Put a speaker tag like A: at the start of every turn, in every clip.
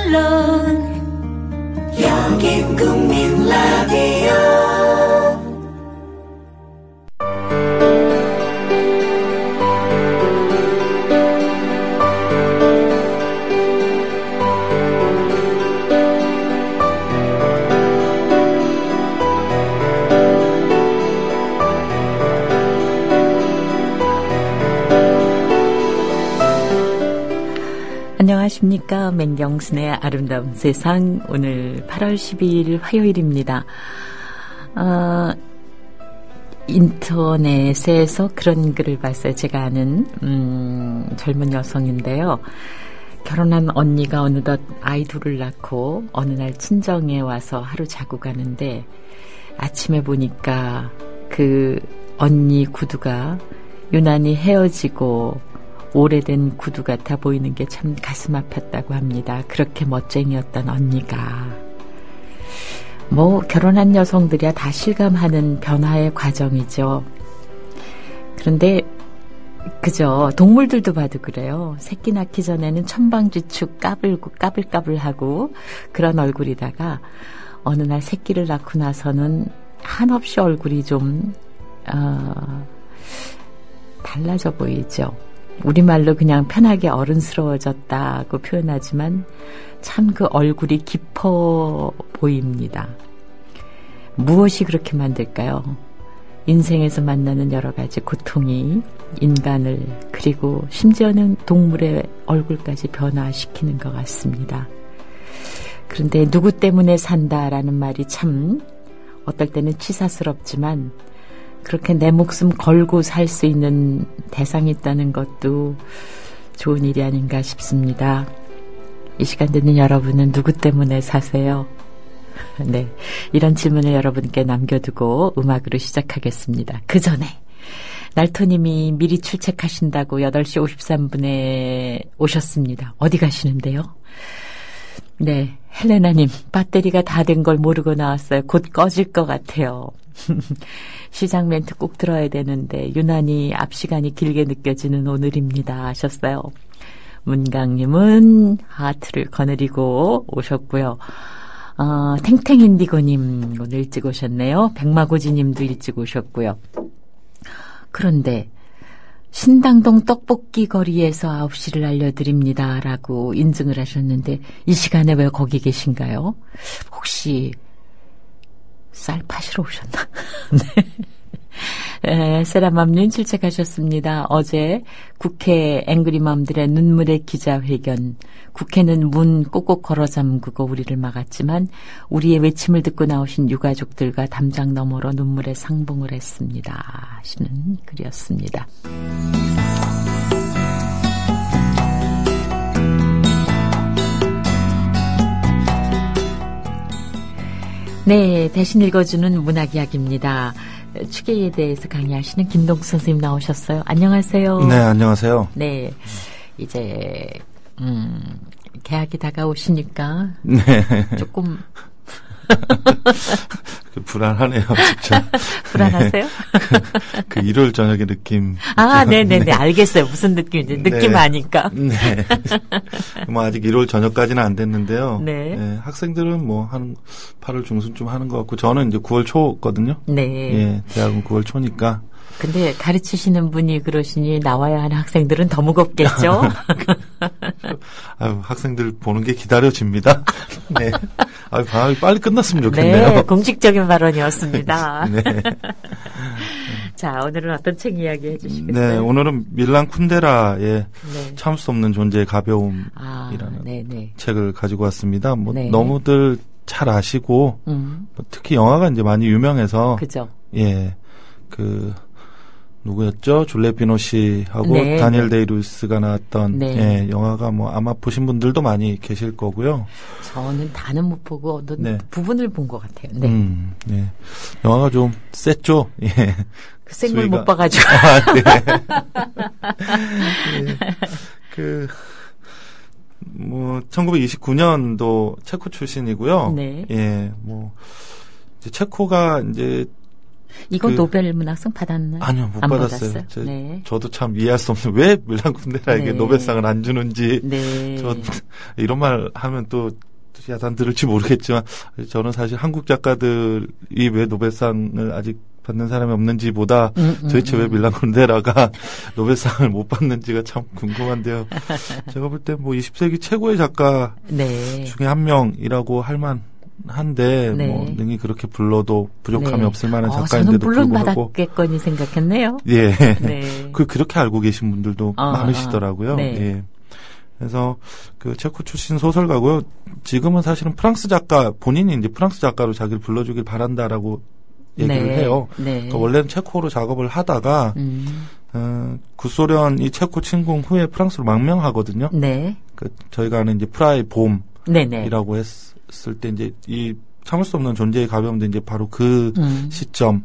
A: 물론 여긴 국민 라디오.
B: 안녕하십니까. 맹경순의 아름다운 세상. 오늘 8월 12일 화요일입니다. 인터넷에서 그런 글을 봤어요. 제가 아는 젊은 여성인데요. 결혼한 언니가 어느덧 아이 둘을 낳고 어느 날 친정에 와서 하루 자고 가는데 아침에 보니까 그 언니 구두가 유난히 헤어지고 오래된 구두 같아 보이는 게 참 가슴 아팠다고 합니다. 그렇게 멋쟁이였던 언니가. 결혼한 여성들이야 다 실감하는 변화의 과정이죠. 그런데 그죠. 동물들도 봐도 그래요. 새끼 낳기 전에는 천방지축 까불까불하고 그런 얼굴이다가 어느 날 새끼를 낳고 나서는 한없이 얼굴이 좀 달라져 보이죠. 우리말로 그냥 편하게 어른스러워졌다고 표현하지만 참 그 얼굴이 깊어 보입니다. 무엇이 그렇게 만들까요? 인생에서 만나는 여러 가지 고통이 인간을 그리고 심지어는 동물의 얼굴까지 변화시키는 것 같습니다. 그런데 누구 때문에 산다라는 말이 참 어떨 때는 치사스럽지만 그렇게 내 목숨 걸고 살 수 있는 대상이 있다는 것도 좋은 일이 아닌가 싶습니다. 이 시간 듣는 여러분은 누구 때문에 사세요? 네, 이런 질문을 여러분께 남겨두고 음악으로 시작하겠습니다. 그 전에 날토님이 미리 출첵하신다고 8시 53분에 오셨습니다. 어디 가시는데요? 네, 헬레나님 배터리가 다 된 걸 모르고 나왔어요. 곧 꺼질 것 같아요. 시작 멘트 꼭 들어야 되는데 유난히 앞 시간이 길게 느껴지는 오늘입니다 하셨어요. 문강님은 하트를 거느리고 오셨고요. 탱탱인디고님 오늘 일찍 오셨네요. 백마고지님도 일찍 오셨고요. 그런데 신당동 떡볶이 거리에서 9시를 알려드립니다 라고 인증을 하셨는데 이 시간에 왜 거기 계신가요? 혹시 쌀 파시러 오셨나? 네. 세라맘님 출첵하셨습니다. 어제 국회 앵그리맘들의 눈물의 기자회견. 국회는 문 꼭꼭 걸어 잠그고 우리를 막았지만 우리의 외침을 듣고 나오신 유가족들과 담장 너머로 눈물의 상봉을 했습니다. 하시는 글이었습니다. 네, 대신 읽어주는 문학 이야기입니다. 추계에 대해서 강의하시는 김동수 선생님 나오셨어요. 안녕하세요.
C: 네, 안녕하세요.
B: 네, 이제 개학이 다가오시니까
C: 네.
B: 조금
C: 불안하네요, 진짜.
B: 불안하세요?
C: 네. 그 일요일 저녁의 느낌.
B: 아, 네네네. 알겠어요. 무슨 느낌인지. 느낌
C: 네.
B: 아니까.
C: 네. 아직 일요일 저녁까지는 안 됐는데요.
B: 네.
C: 네. 학생들은 한 8월 중순쯤 하는 것 같고, 저는 이제 9월 초거든요.
B: 네.
C: 예, 대학은 9월 초니까.
B: 근데 가르치시는 분이 그러시니 나와야 하는 학생들은 더 무겁겠죠?
C: 아유, 학생들 보는 게 기다려집니다. 네. 아유, 방학이 빨리 끝났으면 좋겠네요.
B: 네, 공식적인 발언이었습니다.
C: 네.
B: 자, 오늘은 어떤 책 이야기 해주시겠어요?
C: 네, 오늘은 밀란 쿤데라의
B: 네.
C: 참을 수 없는 존재의 가벼움이라는
B: 네네.
C: 책을 가지고 왔습니다.
B: 네.
C: 너무들 잘 아시고, 특히 영화가 이제 많이 유명해서.
B: 그죠.
C: 예, 누구였죠? 줄리엣 비노시하고
B: 네.
C: 다니엘 데이루스가 나왔던
B: 네.
C: 예, 영화가 아마 보신 분들도 많이 계실 거고요.
B: 저는 다는 못 보고
C: 네.
B: 부분을 본 것 같아요. 네.
C: 예. 영화가 좀 셌죠. 예.
B: 그 생물
C: 수위가-
B: 못 봐가지고.
C: 네. 예. 1929년도 체코 출신이고요.
B: 네.
C: 예, 이제 체코가 이제
B: 이거 노벨 문학상 받았나요?
C: 아니요, 못
B: 안
C: 받았어요.
B: 받았어요? 네.
C: 저도 참 이해할 수 없는 왜 밀란 쿤데라에게
B: 네.
C: 노벨상을 안 주는지.
B: 네.
C: 저 이런 말 하면 또 야단 들을지 모르겠지만 저는 사실 한국 작가들이 왜 노벨상을 아직 받는 사람이 없는지보다 도대체 왜 밀란 쿤데라가 노벨상을 못 받는지가 참 궁금한데요. 제가 볼 때 뭐 20세기 최고의 작가
B: 네.
C: 중에 한 명이라고 할 만한데
B: 네.
C: 뭐 능히 그렇게 불러도 부족함이
B: 네.
C: 없을 만한
B: 저는
C: 작가인데도
B: 물론
C: 불구하고
B: 받았겠거니 생각했네요.
C: 예.
B: 네.
C: 그렇게 알고 계신 분들도 많으시더라고요.
B: 네.
C: 예. 그래서 그 체코 출신 소설가고요. 지금은 사실은 프랑스 작가 본인이 이제 프랑스 작가로 자기를 불러주길 바란다라고 얘기를
B: 네.
C: 해요.
B: 네.
C: 그러니까 원래는 체코로 작업을 하다가 구소련이 체코 침공 후에 프랑스로 망명하거든요.
B: 네.
C: 그 저희가 아는 이제 프라하의 봄이라고
B: 네네.
C: 했을 때 이제 이 참을 수 없는 존재의 가벼움도 이제 바로 그 시점,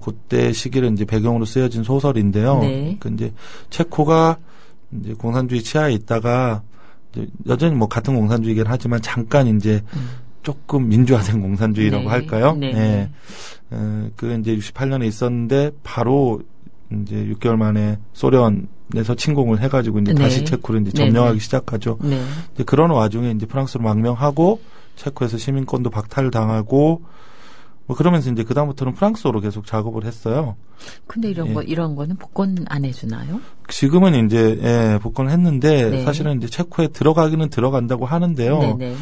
C: 그때 시기를 이제 배경으로 쓰여진 소설인데요.
B: 네.
C: 그 이제 체코가 이제 공산주의 치하에 있다가 이제 여전히 뭐 같은 공산주의긴 하지만 잠깐 이제 조금 민주화된 공산주의라고
B: 네.
C: 할까요?
B: 네.
C: 네. 그 이제 68년에 있었는데 바로 이제 6개월 만에 소련에서 침공을 해가지고 이제
B: 네.
C: 다시 체코를 이제
B: 네.
C: 점령하기 시작하죠.
B: 네.
C: 이제 그런 와중에 이제 프랑스로 망명하고 체코에서 시민권도 박탈당하고 뭐 그러면서 이제 그 다음부터는 프랑스어로 계속 작업을 했어요.
B: 근데 이런 거는 복권 안 해주나요?
C: 지금은 이제 복권을 했는데
B: 네.
C: 사실은 이제 체코에 들어가기는 들어간다고 하는데요.
B: 네네.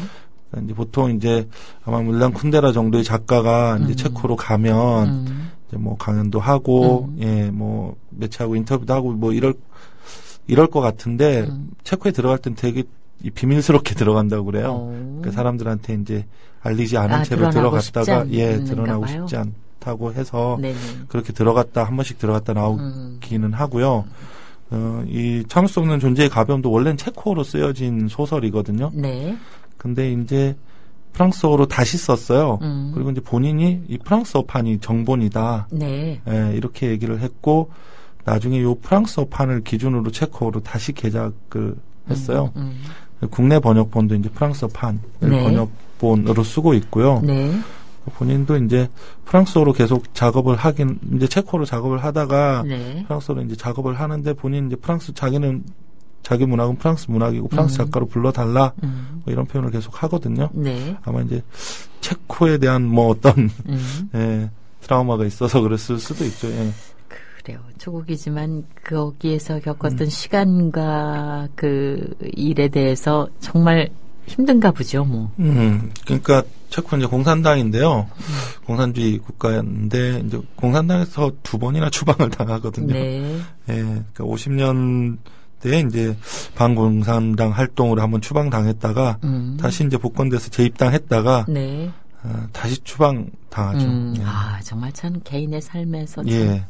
C: 이제 보통 이제 아마 밀란 쿤데라 정도의 작가가 이제 체코로 가면 이제 뭐 강연도 하고 뭐 매체하고 인터뷰도 하고 뭐 이럴 것 같은데 체코에 들어갈 땐 되게 비밀스럽게 들어간다고 그래요. 그 사람들한테 이제 알리지 않은 채로 들어갔다가 드러나고 싶지 않다고 해서
B: 네네.
C: 그렇게 들어갔다 한 번씩 들어갔다 나오기는 하고요. 이 참을 수 없는 존재의 가벼움도 원래는 체코어로 쓰여진 소설이거든요.
B: 네.
C: 근데 이제 프랑스어로 다시 썼어요. 그리고 이제 본인이 이 프랑스어판이 정본이다.
B: 네.
C: 이렇게 얘기를 했고 나중에 이 프랑스어판을 기준으로 체코어로 다시 개작을 했어요. 국내 번역본도 이제 프랑스어판을
B: 네.
C: 번역본으로 쓰고 있고요.
B: 네.
C: 본인도 이제 프랑스어로 계속 작업을 하긴 이제 체코어로 작업을 하다가
B: 네.
C: 프랑스어로 이제 작업을 하는데 본인 이제 자기 문학은 프랑스 문학이고 프랑스 작가로 불러달라 뭐 이런 표현을 계속 하거든요.
B: 네.
C: 아마 이제 체코에 대한 뭐 어떤 트라우마가 있어서 그랬을 수도 있죠. 예.
B: 그래요. 조국이지만 거기에서 겪었던 시간과 그 일에 대해서 정말 힘든가 보죠, 뭐.
C: 그러니까 체코 이제 공산당인데요. 공산주의 국가였는데 이제 공산당에서 2번이나 추방을 당하거든요.
B: 네.
C: 예. 그러니까 50년대에 이제 반공산당 활동으로 한번 추방당했다가 다시 이제 복권돼서 재입당했다가
B: 네.
C: 다시 추방당하죠. 예.
B: 정말 참 개인의 삶에서.
C: 예.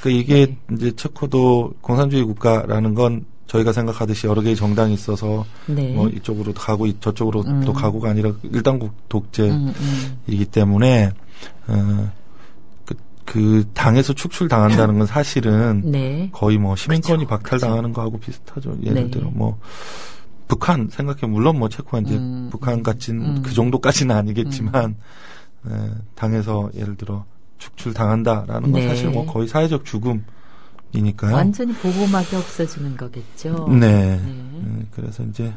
C: 그러니까 이게 이제 체코도 공산주의 국가라는 건 저희가 생각하듯이 여러 개의 정당이 있어서
B: 네.
C: 뭐 이쪽으로 가고 저쪽으로 또 가고가 아니라 일당국 독재이기 때문에 그 당에서 축출당한다는 건 사실은
B: 네.
C: 거의 뭐 시민권이
B: 그쵸,
C: 박탈당하는 거하고 비슷하죠. 예를
B: 네.
C: 들어 뭐 북한 생각해 물론 뭐 체코가 이제 북한 같은 그 정도까지는 아니겠지만 당에서 예를 들어 축출당한다라는 건
B: 네.
C: 사실 뭐 거의 사회적 죽음이니까요.
B: 완전히 보호막이 없어지는 거겠죠.
C: 네.
B: 네.
C: 그래서 이제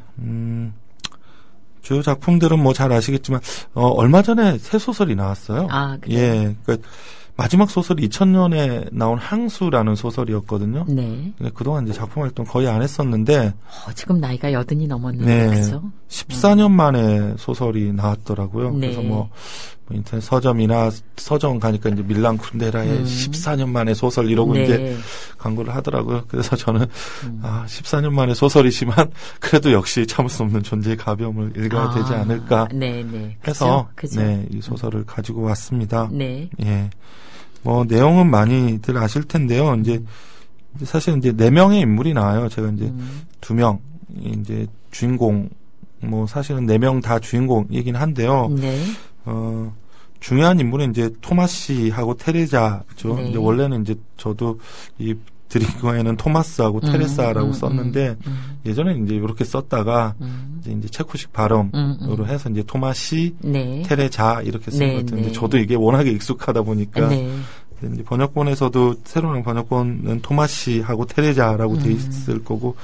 C: 주요 작품들은 뭐 잘 아시겠지만 얼마 전에 새 소설이 나왔어요.
B: 그래요?
C: 예. 그러니까 마지막 소설이 2000년에 나온 항수라는 소설이었거든요.
B: 네.
C: 그동안 이제 작품 활동 거의 안 했었는데
B: 지금 나이가 80이 넘었는데,
C: 네.
B: 그죠?
C: 14년 만에 소설이 나왔더라고요.
B: 네.
C: 그래서 뭐 인터넷 서점이나 서점 가니까 이제 밀란 쿤데라의 14년 만에 소설 이러고
B: 네.
C: 이제 광고를 하더라고요. 그래서 저는 14년 만에 소설이지만 그래도 역시 참을 수 없는 존재의 가벼움을 읽어야 되지 않을까
B: 네네.
C: 해서
B: 그죠?
C: 네, 이 소설을 가지고 왔습니다.
B: 네.
C: 예. 뭐 내용은 많이들 아실 텐데요. 이제 사실 이제 4명의 인물이 나와요. 제가 이제 2명 이제 주인공 뭐 사실은 4명 다 주인공이긴 한데요.
B: 네.
C: 중요한 인물은 이제 토마시하고 테레자죠.
B: 네.
C: 이제 원래는 이제 저도 이 드링거에는 토마스하고 테레사라고 썼는데 예전에 이제 이렇게 썼다가 이제 체코식 발음으로 해서 이제 토마시,
B: 네.
C: 테레자 이렇게 쓴
B: 네,
C: 것 같은데
B: 네.
C: 저도 이게 워낙에 익숙하다 보니까
B: 네.
C: 근데 이제 번역본에서도 새로 나온 번역본은 토마시하고 테레자라고 돼 있을 거고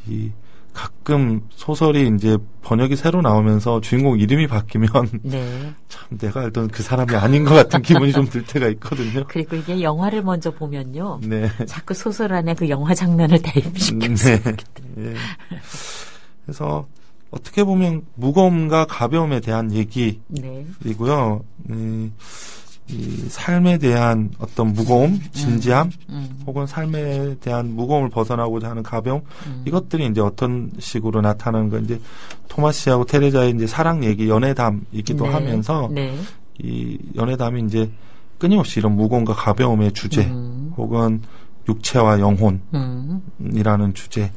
C: 이 가끔 소설이 이제 번역이 새로 나오면서 주인공 이름이 바뀌면
B: 네.
C: 참 내가 알던 그 사람이 아닌 것 같은 기분이 좀 들 때가 있거든요.
B: 그리고 이게 영화를 먼저 보면요.
C: 네.
B: 자꾸 소설 안에 그 영화 장면을 대입시켜서.
C: 네. 예. 그래서 어떻게 보면 무거움과 가벼움에 대한 얘기이고요.
B: 네.
C: 이 삶에 대한 어떤 무거움, 진지함, 혹은 삶에 대한 무거움을 벗어나고자 하는 가벼움, 이것들이 이제 어떤 식으로 나타나는 건 이제 토마시하고 테레자의 이제 사랑 얘기, 연애담이기도
B: 네.
C: 하면서
B: 네.
C: 이 연애담이 이제 끊임없이 이런 무거움과 가벼움의 주제, 혹은 육체와 영혼이라는 주제,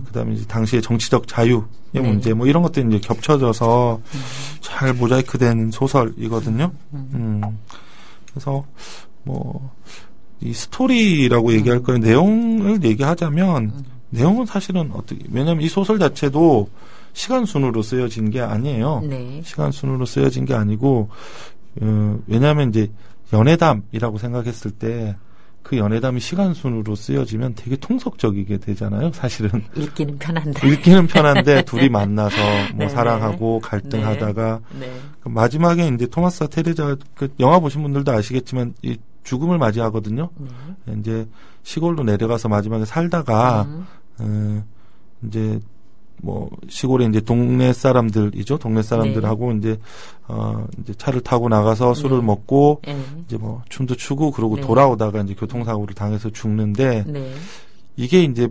C: 그다음에 이제 당시의 정치적 자유의
B: 네.
C: 문제, 뭐 이런 것들이 이제 겹쳐져서 잘 모자이크된 소설이거든요. 그래서 뭐 이 스토리라고 얘기할 거예요. 내용을 얘기하자면 내용은 사실은 어떻게, 왜냐하면 이 소설 자체도 시간 순으로 쓰여진 게 아니에요.
B: 네.
C: 시간 순으로 쓰여진 게 아니고, 왜냐하면 이제 연애담이라고 생각했을 때 그 연애담이 시간 순으로 쓰여지면 되게 통속적이게 되잖아요. 사실은
B: 읽기는 편한데.
C: 읽기는 편한데 둘이 만나서 뭐
B: 네.
C: 사랑하고 갈등하다가
B: 네.
C: 마지막에 이제 토마스와 테레자, 그 영화 보신 분들도 아시겠지만 이 죽음을 맞이하거든요.
B: 네.
C: 이제 시골로 내려가서 마지막에 살다가 이제 뭐 시골에 이제 동네 사람들이죠. 동네 사람들하고 이제 차를 타고 나가서 술을
B: 네.
C: 먹고
B: 네.
C: 이제 뭐 춤도 추고 그러고
B: 네.
C: 돌아오다가 이제 교통사고를 당해서 죽는데
B: 네.
C: 이게 이제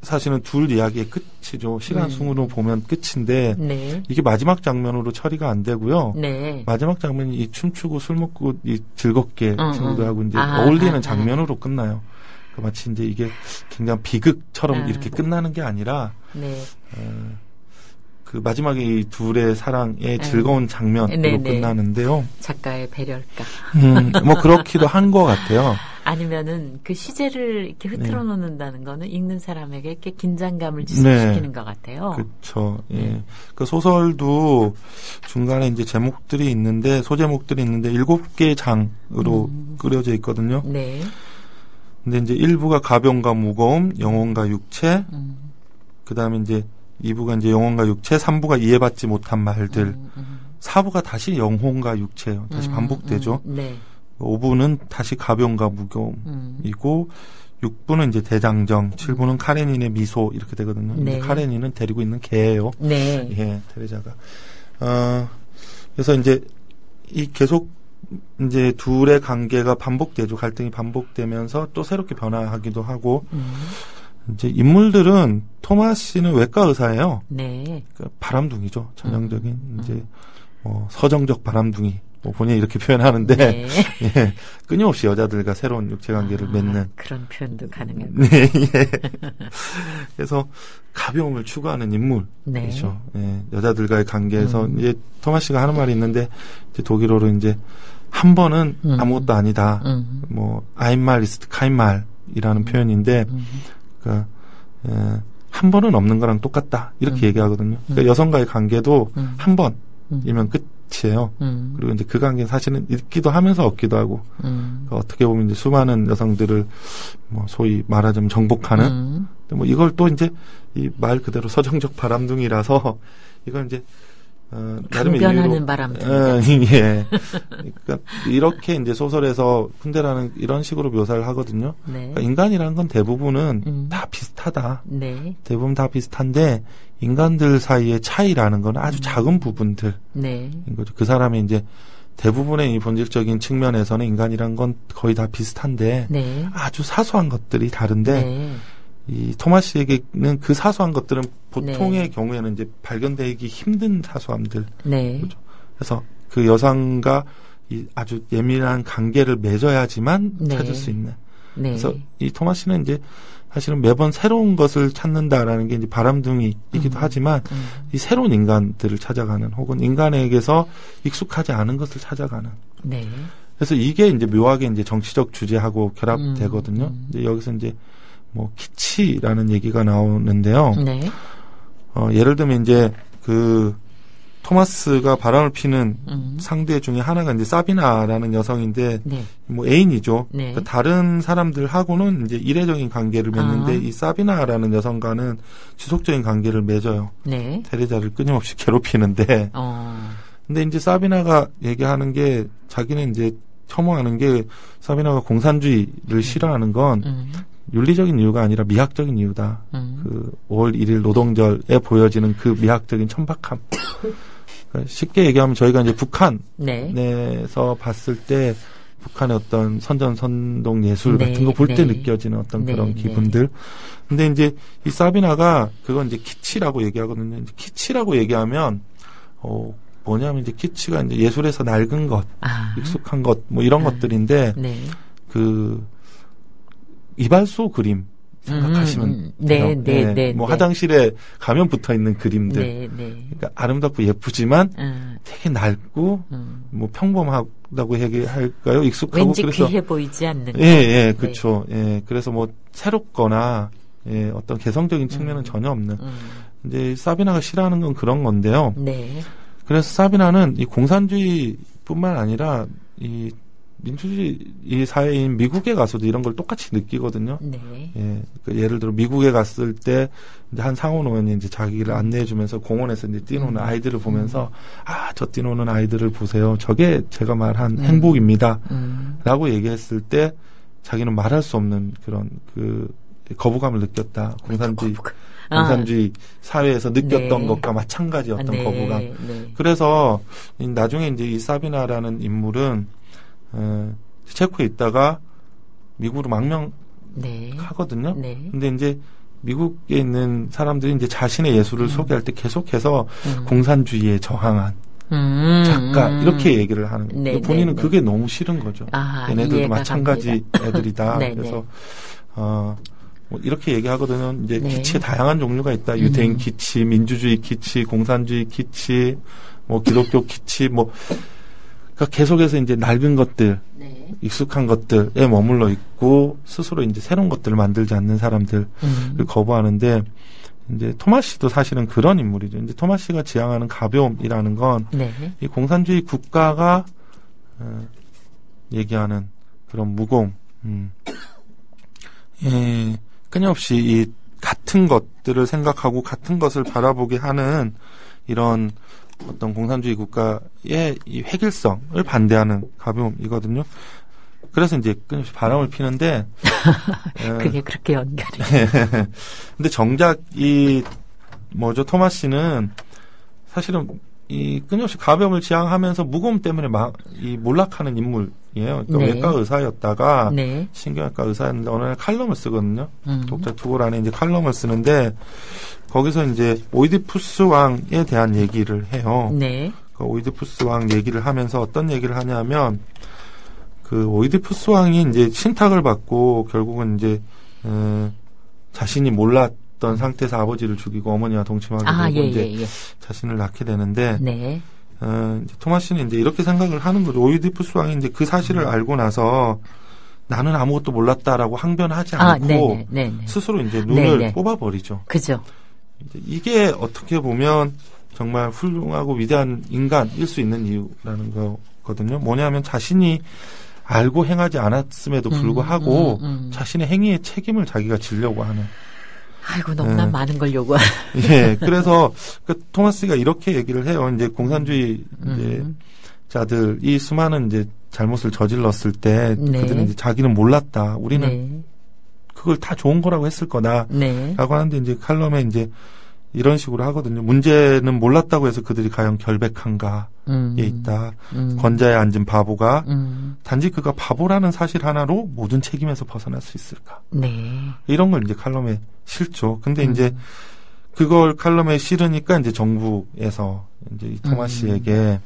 C: 사실은 둘 이야기의 끝이죠. 시간 순으로 보면 끝인데
B: 네.
C: 이게 마지막 장면으로 처리가 안 되고요.
B: 네.
C: 마지막 장면이 이 춤추고 술 먹고 이 즐겁게 친구들하고 이제
B: 아,
C: 어울리는 장면으로 끝나요. 그 마치 이제 이게 굉장히 비극처럼
B: 아.
C: 이렇게 끝나는 게 아니라
B: 네.
C: 그 마지막에 이 둘의 사랑의 즐거운 장면으로
B: 네네.
C: 끝나는데요.
B: 작가의 배려일까?
C: 뭐 그렇기도 한 것 같아요.
B: 아니면은 그 시제를 이렇게 흐트러 놓는다는 거는 읽는 사람에게 이렇게 긴장감을
C: 네.
B: 지속시키는 것 같아요.
C: 그렇죠. 예. 그 소설도 중간에 이제 제목들이 있는데 소제목들이 있는데 7개의 장으로 꾸려져 있거든요.
B: 네.
C: 근데 이제 1부가 가벼움과 무거움, 영혼과 육체, 그다음에 이제 2부가 이제 영혼과 육체, 3부가 이해받지 못한 말들, 4부가 다시 영혼과 육체예요. 다시 반복되죠.
B: 네.
C: 5부는 다시 가벼움과 무거움이고 6부는 이제 대장정, 7부는 카레닌의 미소 이렇게 되거든요.
B: 네.
C: 이제 카레닌은 데리고 있는 개예요.
B: 네.
C: 예, 테레자가. 그래서 이제 이 계속 이제 둘의 관계가 반복되죠. 갈등이 반복되면서 또 새롭게 변화하기도 하고 이제 인물들은 토마시는 외과 의사예요.
B: 네.
C: 그러니까 바람둥이죠. 전형적인 이제 뭐 서정적 바람둥이. 뭐 본인이 이렇게 표현하는데
B: 네.
C: 예, 끊임없이 여자들과 새로운 육체 관계를 맺는
B: 그런 표현도 가능해요.
C: 네, 예. 그래서 가벼움을 추구하는 인물이죠.
B: 네.
C: 예, 여자들과의 관계에서 이제 토마시가 하는 말이 있는데 이제 독일어로 이제 한 번은 아무것도 아니다. 뭐 einmal ist kein mal이라는 표현인데 그러니까 한 번은 없는 거랑 똑같다 이렇게 얘기하거든요. 그러니까 여성과의 관계도 한 번이면 끝이에요. 그리고 이제 그 관계는 사실은 있기도 하면서 없기도 하고 그러니까 어떻게 보면 이제 수많은 여성들을 뭐 소위 말하자면 정복하는 근데 뭐 이걸 또 이제 이 말 그대로 서정적 바람둥이라서 이걸 이제
B: 강변하는 바람둥이.
C: 예. 그러니까 이렇게 이제 소설에서 쿤데라는 이런 식으로 묘사를 하거든요.
B: 네.
C: 그러니까 인간이라는 건 대부분은 다 비슷하다.
B: 네.
C: 대부분 다 비슷한데 인간들 사이의 차이라는 건 아주 작은 부분들인
B: 네.
C: 거죠. 그 사람이 이제 대부분의 이 본질적인 측면에서는 인간이란 건 거의 다 비슷한데
B: 네.
C: 아주 사소한 것들이 다른데
B: 네.
C: 이 토마시에게는 그 사소한 것들은 보통의
B: 네.
C: 경우에는 이제 발견되기 힘든 사소함들.
B: 네.
C: 그렇죠. 그래서 그 여성과 이 아주 예민한 관계를 맺어야지만
B: 네.
C: 찾을 수 있는.
B: 네.
C: 그래서 이 토마시는 이제 사실은 매번 새로운 것을 찾는다라는 게 이제 바람둥이이기도 하지만 이 새로운 인간들을 찾아가는 혹은 인간에게서 익숙하지 않은 것을 찾아가는.
B: 네.
C: 그래서 이게 이제 묘하게 이제 정치적 주제하고 결합되거든요. 이제 여기서 이제 뭐 키치라는 얘기가 나오는데요.
B: 네.
C: 예를 들면 이제 그 토마스가 바람을 피는 상대 중에 하나가 이제 사비나라는 여성인데
B: 네.
C: 뭐 애인이죠.
B: 네.
C: 그 다른 사람들하고는 이제 이례적인 관계를 맺는데 이 사비나라는 여성과는 지속적인 관계를 맺어요.
B: 네.
C: 테레자를 끊임없이 괴롭히는데 근데 이제 사비나가 얘기하는 게 자기는 이제 혐오하는 게 사비나가 공산주의를 싫어하는 건 윤리적인 이유가 아니라 미학적인 이유다. 그 5월 1일 노동절에 보여지는 그 미학적인 천박함. 쉽게 얘기하면 저희가 이제 북한에서 봤을 때 북한의 어떤 선전선동 예술 같은 거 볼 때 느껴지는 어떤 그런 기분들. 근데 이제 이 사비나가 그건 이제 키치라고 얘기하거든요. 이제 키치라고 얘기하면 뭐냐면 이제 키치가 이제 예술에서 낡은 것, 익숙한 것, 뭐 이런 것들인데 그 이발소 그림 생각하시면 돼요. 뭐 화장실에 가면 붙어 있는 그림들. 그러니까 아름답고 예쁘지만 되게 낡고 뭐 평범하다고 얘기할까요? 익숙하고
B: 왠지
C: 그래서
B: 귀해 보이지 않는.
C: 그렇죠. 그래서 뭐 새롭거나 어떤 개성적인 측면은 전혀 없는. 이제 사비나가 싫어하는 건 그런 건데요. 그래서 사비나는 이 공산주의뿐만 아니라 이 민주주의 이 사회인 미국에 가서도 이런 걸 똑같이 느끼거든요. 그러니까 예를 들어 미국에 갔을 때 이제 한 상호노원이 이제 자기를 안내해주면서 공원에서 이제 뛰노는 아이들을 보면서 저 뛰노는 아이들을 보세요. 저게 제가 말한 행복입니다.라고 얘기했을 때 자기는 말할 수 없는 그런 그 거부감을 느꼈다. 공산주의 사회에서 느꼈던 것과 마찬가지 어떤 거부감. 그래서 나중에 이제 이 사비나라는 인물은 체코에 있다가 미국으로 망명하거든요. 근데 이제 미국에 있는 사람들이 이제 자신의 예술을 소개할 때 계속해서 공산주의에 저항한 작가 이렇게 얘기를 하는 거예요. 본인은 그게 너무 싫은 거죠. 얘네들도 마찬가지 애들이다. 그래서 뭐 이렇게 얘기하거든요. 이제 기치의 다양한 종류가 있다. 유대인 기치, 민주주의 기치, 공산주의 기치, 뭐 기독교 기치, 뭐 그러니까 계속해서 이제 낡은 것들, 익숙한 것들에 머물러 있고 스스로 이제 새로운 것들을 만들지 않는 사람들을 거부하는데 이제 토마시도 사실은 그런 인물이죠. 이제 토마시가 지향하는 가벼움이라는 건 이 공산주의 국가가 얘기하는 그런 무거움, 끊임없이 이 같은 것들을 생각하고 같은 것을 바라보게 하는 이런 어떤 공산주의 국가의 이 획일성을 반대하는 가벼움이거든요. 그래서 이제 끊임없이 바람을 피는데
B: 그게 그렇게 연결이.
C: 근데 정작 이 토마시는 사실은 이 끊임없이 가벼움을 지향하면서 무거움 때문에 이 몰락하는 인물이에요. 그러니까 외과 의사였다가 신경외과 의사였는데 어느 날 칼럼을 쓰거든요. 독자 투골 안에 이제 칼럼을 쓰는데 거기서 이제 오이디푸스 왕에 대한 얘기를 해요. 그 오이디푸스 왕 얘기를 하면서 어떤 얘기를 하냐면 그 오이디푸스 왕이 이제 신탁을 받고 결국은 이제 자신이 몰랐던 상태에서 아버지를 죽이고 어머니와 동침하게 되고 이제 자신을 낳게 되는데 이제 토마시는 이제 이렇게 생각을 하는 거죠. 오이디푸스 왕이 이제 그 사실을 알고 나서 나는 아무것도 몰랐다라고 항변하지 않고 스스로 이제 눈을 뽑아버리죠.
B: 그죠.
C: 이게 어떻게 보면 정말 훌륭하고 위대한 인간일 수 있는 이유라는 거거든요. 뭐냐면 자신이 알고 행하지 않았음에도 불구하고 자신의 행위의 책임을 자기가 지려고 하는.
B: 아이고 너무나 많은 걸 요구하는.
C: 그래서 토마스가 이렇게 얘기를 해요. 이제 공산주의자들이 수많은 이제 잘못을 저질렀을 때 그들은 이제 자기는 몰랐다. 우리는 그걸 다 좋은 거라고 했을 거다라고 하는데 이제 칼럼에 이제 이런 식으로 하거든요. 문제는 몰랐다고 해서 그들이 과연 결백한가에 있다. 권자에 앉은 바보가 단지 그가 바보라는 사실 하나로 모든 책임에서 벗어날 수 있을까? 이런 걸 이제 칼럼에 실죠. 근데 이제 그걸 칼럼에 실으니까 이제 정부에서 이제 이 토마시에게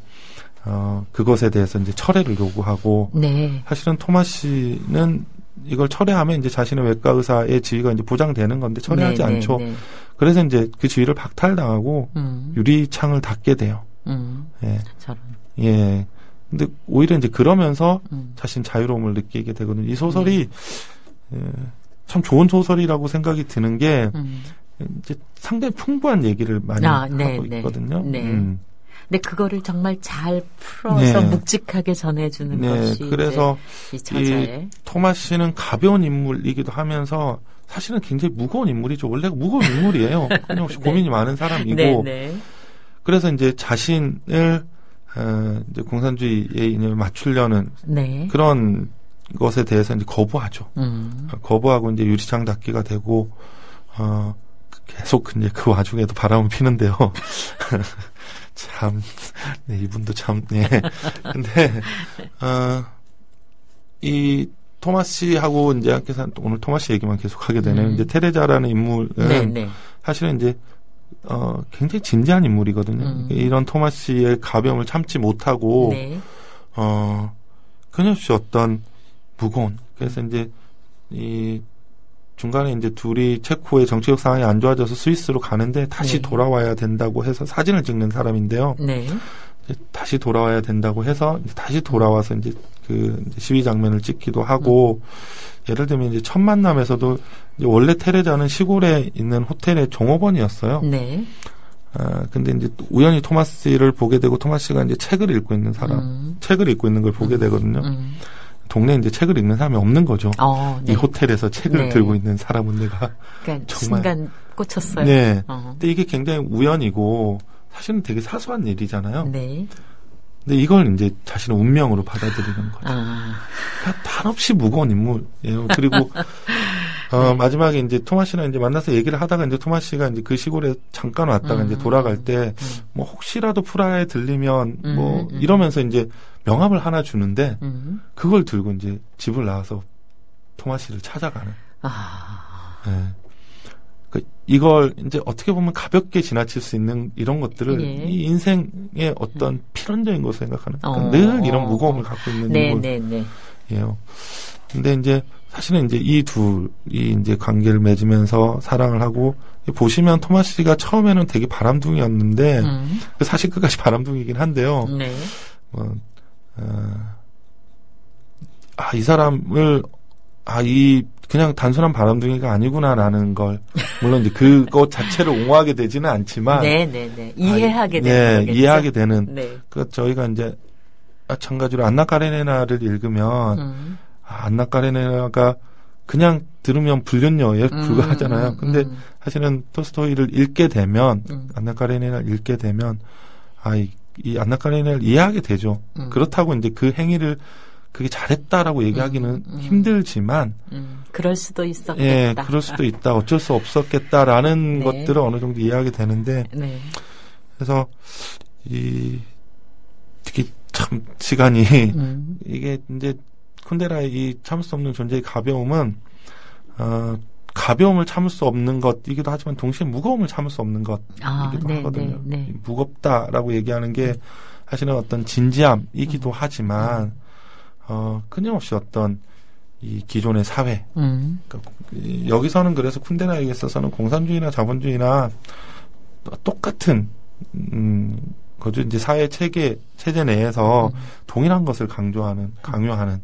C: 그것에 대해서 이제 철회를 요구하고 사실은 토마시는 이걸 철회하면 이제 자신의 외과 의사의 지위가 이제 보장되는 건데 철회하지 않죠. 그래서 이제 그 지위를 박탈당하고 유리창을 닫게 돼요. 근데 오히려 이제 그러면서 자신 자유로움을 느끼게 되거든요. 이 소설이 참 좋은 소설이라고 생각이 드는 게 이제 상당히 풍부한 얘기를 많이 하고 있거든요.
B: 근데 그거를 정말 잘 풀어서
C: 네.
B: 묵직하게 전해주는
C: 네,
B: 것이
C: 그래서
B: 이 저자의
C: 토마스 씨는 가벼운 인물이기도 하면서 사실은 굉장히 무거운 인물이죠. 원래 무거운 인물이에요. 끊임없이
B: 네.
C: 고민이 많은 사람이고
B: 네, 네.
C: 그래서 이제 자신을 이제 공산주의의 이념에 맞추려는
B: 네.
C: 그런 것에 대해서 이제 거부하죠. 거부하고 이제 유리창 닫기가 되고 계속 이제 그 와중에도 바람을 피는데요. 참, 네, 이분도 참, 네. 근데 이 토마스 씨하고 이제 함께서 오늘 토마스 씨 얘기만 계속 하게 되는 이제 테레자라는 인물은
B: 네, 네.
C: 사실은 이제 굉장히 진지한 인물이거든요. 이런 토마스 씨의 가벼움을 참지 못하고
B: 네.
C: 끊임없이 어떤 무거운 그래서 이제 이 중간에 이제 둘이 체코의 정치적 상황이 안 좋아져서 스위스로 가는데 다시
B: 네.
C: 돌아와야 된다고 해서 사진을 찍는 사람인데요.
B: 네.
C: 이제 다시 돌아와야 된다고 해서 이제 다시 돌아와서 이제 그 시위 장면을 찍기도 하고 예를 들면 이제 첫 만남에서도 이제 원래 테레자는 시골에 있는 호텔의 종업원이었어요.
B: 네.
C: 근데 이제 우연히 토마스 씨를 보게 되고 토마스 씨가 이제 책을 읽고 있는 사람, 책을 읽고 있는 걸 보게 되거든요. 동네에 이제 책을 읽는 사람이 없는 거죠.
B: 네.
C: 이 호텔에서 책을
B: 네.
C: 들고 있는 사람은 내가
B: 그러니까
C: 정말
B: 순간 꽂혔어요.
C: 네. 근데 이게 굉장히 우연이고 사실은 되게 사소한 일이잖아요.
B: 네.
C: 근데 이걸 이제 자신의 운명으로 받아들이는 거죠. 그러니까 한없이 무거운 인물이에요. 그리고
B: 네.
C: 마지막에 이제 토마스 씨랑 이제 만나서 얘기를 하다가 이제 토마스 씨가 이제 그 시골에 잠깐 왔다가 이제 돌아갈 때 뭐 혹시라도 프라하에 들리면 뭐 이러면서 이제 명함을 하나 주는데 그걸 들고 이제 집을 나와서 토마스 씨를 찾아가는. 네. 이걸 이제 어떻게 보면 가볍게 지나칠 수 있는 이런 것들을
B: 예.
C: 이 인생의 어떤 필연적인 것을 생각하는 그러니까 늘 이런 무거움을 갖고 있는
B: 네,
C: 인물이에요.
B: 네, 네.
C: 근데 이제 사실은 이제 이 둘이 이제 관계를 맺으면서 사랑을 하고 보시면 토마스 씨가 처음에는 되게 바람둥이였는데 사실 끝까지 바람둥이긴 한데요.
B: 네.
C: 이 사람을 그냥 단순한 바람둥이가 아니구나라는 걸 물론 이제 그것 자체를 옹호하게 되지는 않지만
B: 네, 네, 네. 이해하게 되는 거겠죠.
C: 이해하게 되는
B: 네.
C: 그 저희가 이제 마찬가지로 안나 카레니나를 읽으면 안나 카레니나가 그냥 들으면 불륜녀에 불과하잖아요. 근데 사실은 톨스토이를 읽게 되면 안나 카레니나를 읽게 되면 이 안나 카레니나를 이해하게 되죠. 그렇다고 이제 그 행위를 그게 잘했다라고 얘기하기는 힘들지만
B: 그럴 수도 있었겠다.
C: 예, 그럴 수도 있다. 어쩔 수 없었겠다라는
B: 네.
C: 것들을 어느 정도 이해하게 되는데
B: 네.
C: 그래서 특히 참 시간이 이게 이제 쿤데라의 이 참을 수 없는 존재의 가벼움은 가벼움을 참을 수 없는 것이기도 하지만 동시에 무거움을 참을 수 없는 것이기도
B: 네,
C: 하거든요.
B: 네, 네.
C: 무겁다라고 얘기하는 게 사실은 어떤 진지함이기도 하지만 끊임없이 어떤 이 기존의 사회 그러니까 여기서는 그래서 쿤데라에게 있어서는 공산주의나 자본주의나 똑같은 거죠. 이제 사회 체제 내에서 동일한 것을 강요하는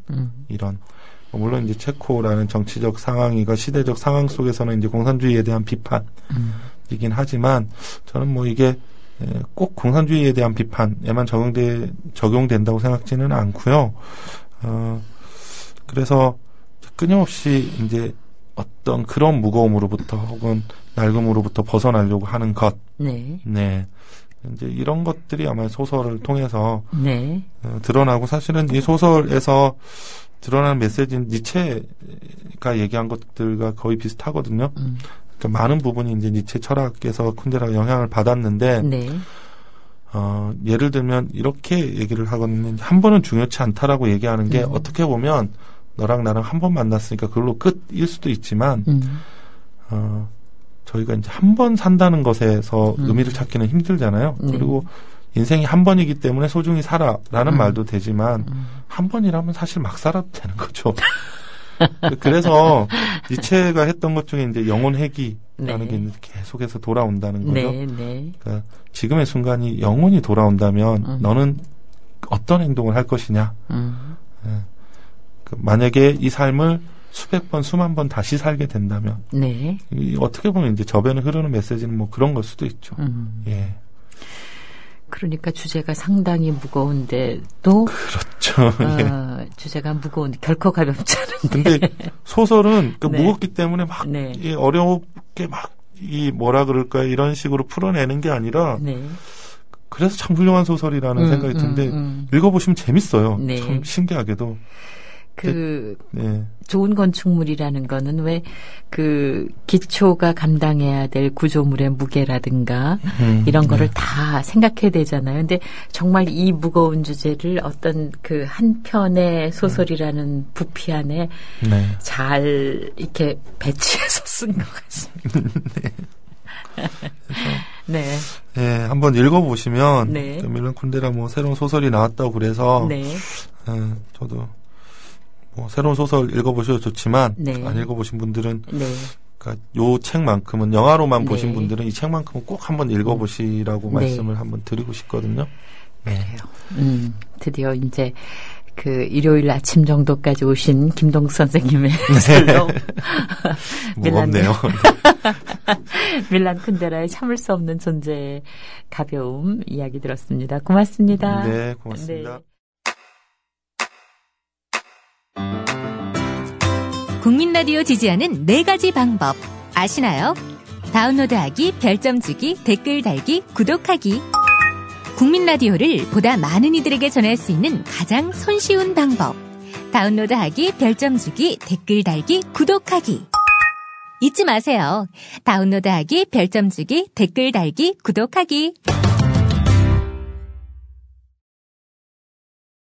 C: 이런 물론 이제 체코라는 정치적 상황이가 시대적 상황 속에서는 이제 공산주의에 대한 비판이긴 하지만 저는 뭐 이게 꼭 공산주의에 대한 비판에만 적용된다고 생각지는 않고요. 그래서 끊임없이 이제 어떤 그런 무거움으로부터 혹은 낡음으로부터 벗어나려고 하는 것.
B: 네.
C: 네. 이제 이런 것들이 아마 소설을 통해서
B: 네.
C: 드러나고 사실은 이 소설에서 드러나는 메시지는 니체가 얘기한 것들과 거의 비슷하거든요. 그러니까 많은 부분이 이제 니체 철학에서 쿤데라가 영향을 받았는데
B: 네.
C: 예를 들면 이렇게 얘기를 하거든요. 한 번은 중요치 않다라고 얘기하는 게 어떻게 보면 너랑 나랑 한 번 만났으니까 그걸로 끝일 수도 있지만 저희가 이제 한 번 산다는 것에서 의미를 찾기는 힘들잖아요. 그리고 인생이 한 번이기 때문에 소중히 살아라는 말도 되지만 한 번이라면 사실 막 살아도 되는 거죠. 그래서 니체가 했던 것 중에 이제 영혼 회귀라는 게 계속해서 돌아온다는 거죠.
B: 네, 네.
C: 그러니까 지금의 순간이 영원히 돌아온다면 너는 어떤 행동을 할 것이냐. 만약에 이 삶을 수백 번, 수만 번 다시 살게 된다면,
B: 네.
C: 어떻게 보면 이제 저변에 흐르는 메시지는 뭐 그런 걸 수도 있죠. 예.
B: 그러니까 주제가 상당히 무거운데 또
C: 그렇죠.
B: 주제가 무거운데 결코 가볍지 않은데.
C: 근데 소설은 그
B: 네.
C: 무겁기 때문에 막
B: 네.
C: 이 어렵게 막 이 뭐라 그럴까요? 이런 식으로 풀어내는 게 아니라
B: 네.
C: 그래서 참 훌륭한 소설이라는 생각이 드는데 읽어보시면 재밌어요.
B: 네.
C: 참 신기하게도. 네.
B: 좋은 건축물이라는 거는 왜 그 기초가 감당해야 될 구조물의 무게라든가 이런 거를 다 생각해야 되잖아요. 근데 정말 이 무거운 주제를 어떤 그 한 편의 소설이라는 부피 안에 잘 이렇게 배치해서 쓴 것 같습니다.
C: 네.
B: 네.
C: 네, 한번 읽어보시면
B: 네.
C: 그 밀란 쿤데라 뭐 새로운 소설이 나왔다고 그래서
B: 네.
C: 저도 뭐 새로운 소설 읽어보셔도 좋지만
B: 네.
C: 안 읽어보신 분들은
B: 네.
C: 그러니까 요 책만큼은 영화로만
B: 네.
C: 보신 분들은 이 책만큼은 꼭 한번 읽어보시라고
B: 네.
C: 말씀을 한번 드리고 싶거든요. 네.
B: 드디어 이제 그 일요일 아침 정도까지 오신 김동수 선생님의 설로
C: 무겁네요.
B: 밀란 쿤데라의 참을 수 없는 존재의 가벼움 이야기 들었습니다. 고맙습니다.
C: 네, 고맙습니다.
B: 네.
D: 국민 라디오 지지하는 4가지 방법 아시나요? 다운로드하기, 별점 주기, 댓글 달기, 구독하기. 국민 라디오를 보다 많은 이들에게 전할 수 있는 가장 손쉬운 방법. 다운로드하기, 별점 주기, 댓글 달기, 구독하기. 잊지 마세요. 다운로드하기, 별점 주기, 댓글 달기, 구독하기.